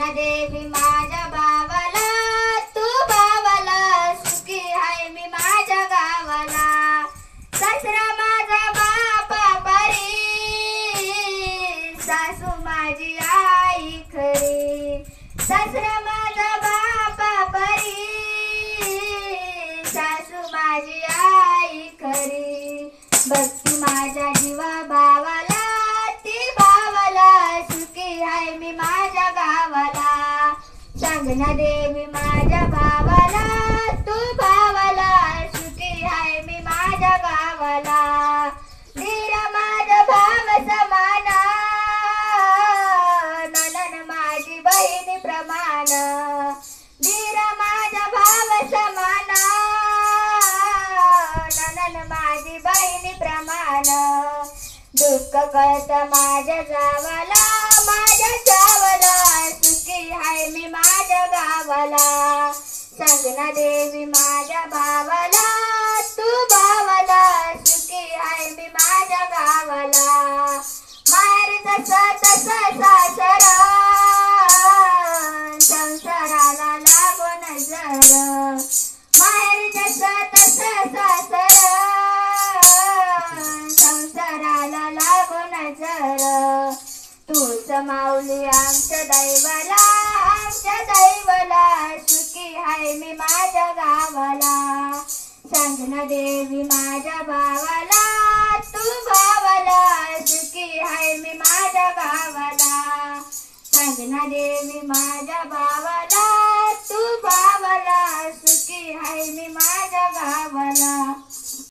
ना देवी माझ्या भावाला, तू भावाला सुखी आहे मी माझ्या गावाला. सासरा माझा बापा परी, सासू माझी आई खरी. सासरा माझा बापा परी, सासू माझी आई खरी. भक्ती माझ्या जीवा भावाला, ती भावाला सुखी आहे मी माझ्या गावाला. सांग ना देवी माझ्या भावाला, तू भावाला सुखी आहे मी माझ्या गावाला. धीर माझा भाव समाना, नणन माझी बहीण प्रमाण. धीर माझा भाव समाना, नणन माझी बहीण प्रमाण. दुःख कळत माझ्या जावाला, माझ्या जावाला सुखी आहे मी माझ्या गावाला. सांग ना देवी माझ्या भावाला, तू भावाला सुखी आहे मी माझ्या गावाला. माहेर जसा तसा सासर, संसाराला लागून जर. माहेर जसा तसा सासर, संसाराला लागून जर. तूच माऊली आमच्या दैवाला, आमच्या दैवाला सुखी आहे मी माझ्या गावाला. सांग ना देवी माझ्या भावाला, तू भावाला सुखी आहे मी माझ्या गावाला. सांग ना देवी माझ्या भावाला, तू भावाला सुखी आहे मी माझ्या गावाला.